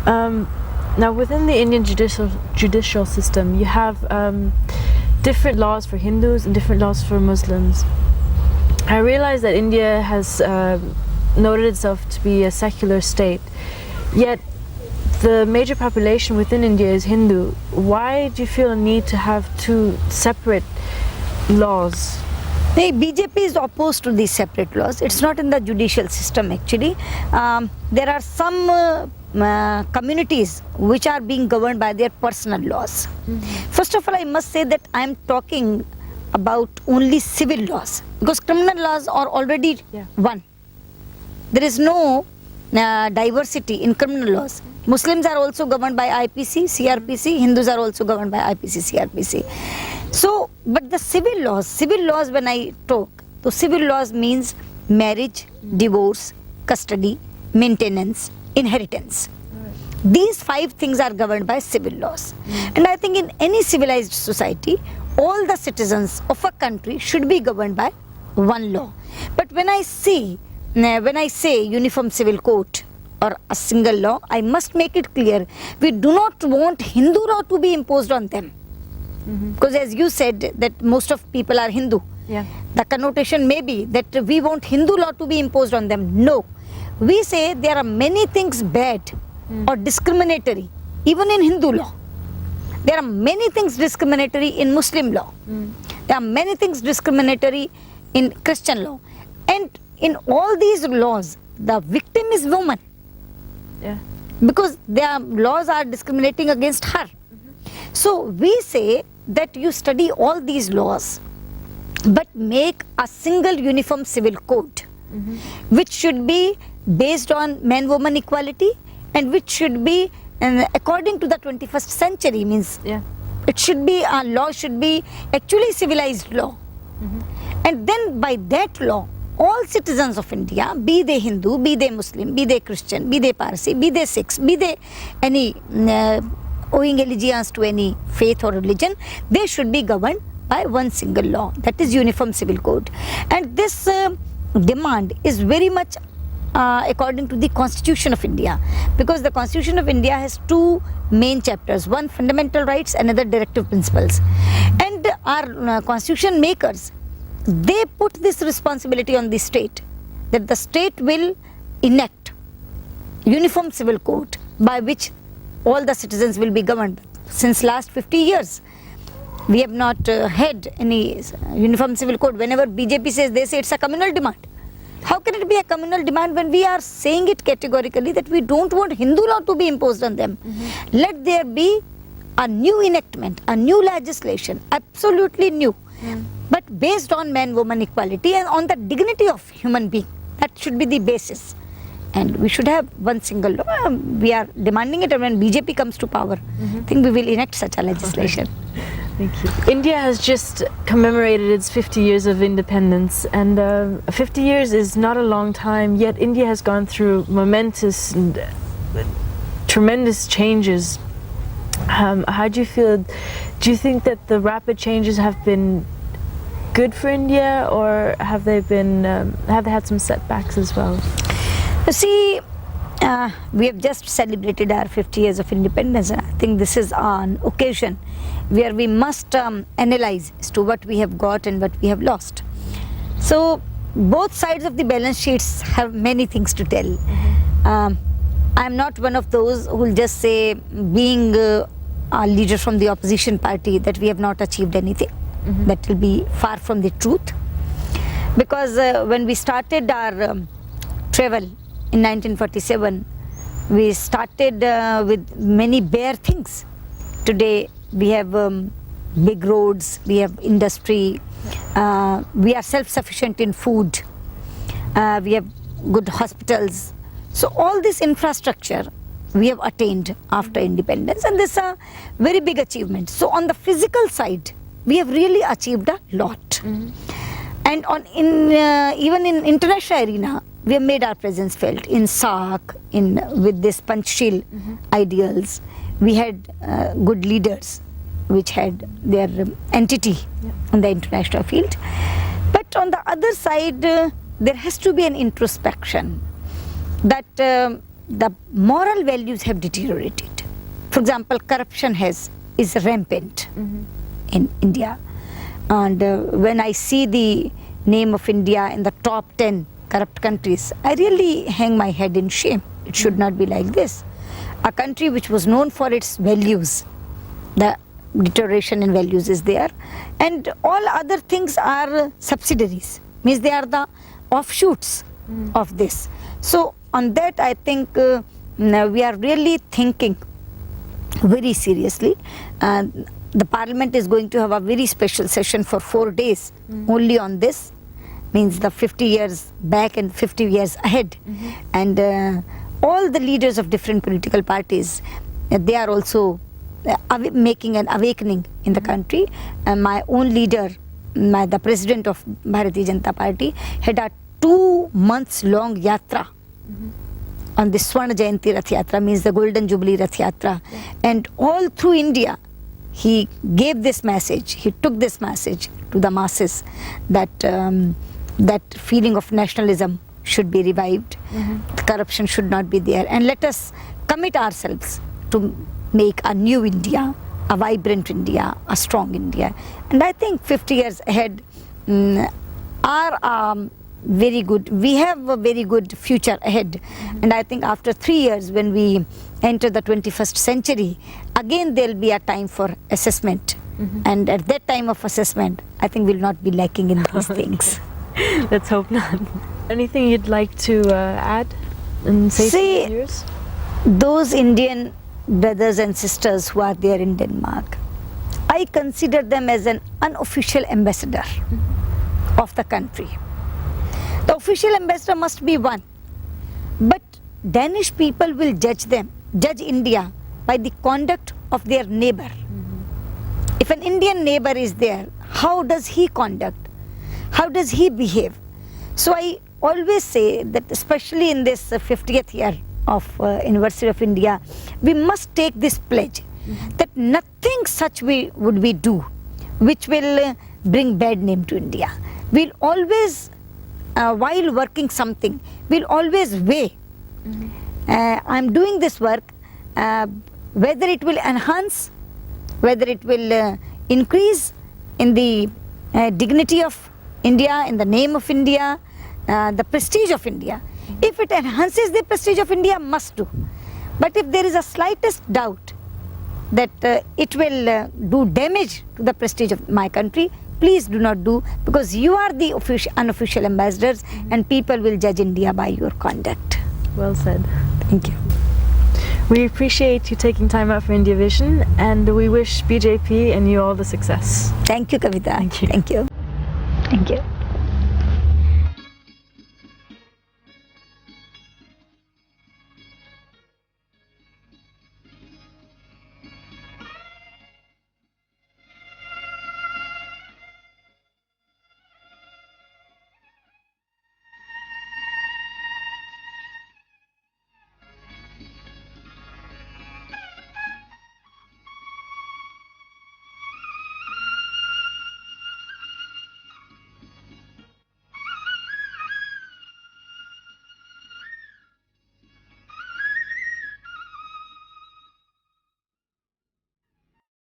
Now, within the Indian judicial system, you have different laws for Hindus and different laws for Muslims. I realize that India has noted itself to be a secular state, yet the major population within India is Hindu. Why do you feel a need to have two separate laws? The BJP is opposed to these separate laws. It's not in the judicial system actually. There are some communities which are being governed by their personal laws. First of all, I must say that I am talking about only civil laws, because criminal laws are already one. There is no diversity in criminal laws. Muslims are also governed by IPC, CRPC, Hindus are also governed by IPC, CRPC. So, but the civil laws when I talk, so civil laws means marriage, divorce, custody, maintenance, inheritance. These 5 things are governed by civil laws. And I think in any civilized society, all the citizens of a country should be governed by one law. But when I say uniform civil code or a single law, I must make it clear, we do not want Hindu law to be imposed on them. Because as you said that most of people are Hindu. The connotation may be that we want Hindu law to be imposed on them. No. We say there are many things bad or discriminatory, even in Hindu law. There are many things discriminatory in Muslim law. There are many things discriminatory in Christian law. And in all these laws, the victim is woman. Because their laws are discriminating against her. So we say that you study all these laws, but make a single uniform civil code, which should be based on man-woman equality, and which should be according to the 21st century, means it should be, a law should be actually civilized law. And then by that law, all citizens of India, be they Hindu, be they Muslim, be they Christian, be they Parsi, be they Sikhs, be they any owing allegiance to any faith or religion, they should be governed by one single law, that is Uniform Civil Code. And this demand is very much according to the Constitution of India, because the Constitution of India has 2 main chapters, one fundamental rights, another directive principles. And our constitution makers, they put this responsibility on the state, that the state will enact Uniform Civil Code by which all the citizens will be governed. Since last 50 years, we have not had any Uniform Civil Code. Whenever BJP says, they say it's a communal demand. How can it be a communal demand when we are saying it categorically that we don't want Hindu law to be imposed on them? Let there be a new enactment, a new legislation, absolutely new, but based on man-woman equality and on the dignity of human being. That should be the basis. And we should have one single law. We are demanding it, and when BJP comes to power, I think we will enact such a legislation. Thank you. India has just commemorated its 50 years of independence, and 50 years is not a long time, yet India has gone through momentous and tremendous changes. How do you feel? Do you think that the rapid changes have been good for India, or have they had some setbacks as well? You see, we have just celebrated our 50 years of independence. I think this is an occasion where we must analyze as to what we have got and what we have lost. So both sides of the balance sheets have many things to tell. I am not one of those who will just say, being a leader from the opposition party, that we have not achieved anything. That will be far from the truth. Because when we started our travel in 1947, we started with many bare things. Today we have big roads, we have industry, we are self-sufficient in food, we have good hospitals. So all this infrastructure we have attained after independence, and this is a very big achievement. So on the physical side, we have really achieved a lot. And even in international arena, we have made our presence felt in SAARC, with this Panchshil ideals. We had good leaders which had their entity on the international field. But on the other side, there has to be an introspection that the moral values have deteriorated. For example, corruption is rampant in India. And when I see the name of India in the top 10 corrupt countries, I really hang my head in shame. It should not be like this. A country which was known for its values, the deterioration in values is there, and all other things are subsidiaries, means they are the offshoots of this. So on that, I think we are really thinking very seriously. The parliament is going to have a very special session for 4 days only on this, means the 50 years back and 50 years ahead. And all the leaders of different political parties, they are also making an awakening in the country. My own leader, the president of Bharatiya Janata Party, had a 2 months long yatra on the Swarna Jayanti Rath Yatra, means the Golden Jubilee Rath Yatra. And all through India, he gave this message, he took this message to the masses that that feeling of nationalism should be revived, corruption should not be there, and let us commit ourselves to make a new India, a vibrant India, a strong India. And I think 50 years ahead are very good. We have a very good future ahead. And I think after 3 years, when we enter the 21st century, again there will be a time for assessment. And at that time of assessment, I think we'll not be lacking in these things. Let's hope not. Anything you'd like to add and say to the viewers? Those Indian brothers and sisters who are there in Denmark, I consider them as an unofficial ambassador of the country. The official ambassador must be one, but Danish people will judge India by the conduct of their neighbor. If an Indian neighbor is there, how does he conduct? How does he behave? So I always say that, especially in this 50th year of Anniversary of India, we must take this pledge that nothing such would we do which will bring bad name to India. We'll always, while working something, we'll always weigh. I'm doing this work, whether it will enhance, whether it will increase in the dignity of India, in the name of India, the prestige of India. If it enhances the prestige of India, must do. But if there is a slightest doubt that it will do damage to the prestige of my country, please do not do, because you are the unofficial ambassadors and people will judge India by your conduct. Well said. Thank you. We appreciate you taking time out for Indiavision, and we wish BJP and you all the success. Thank you, Kavita. Thank you. Thank you. Thank you.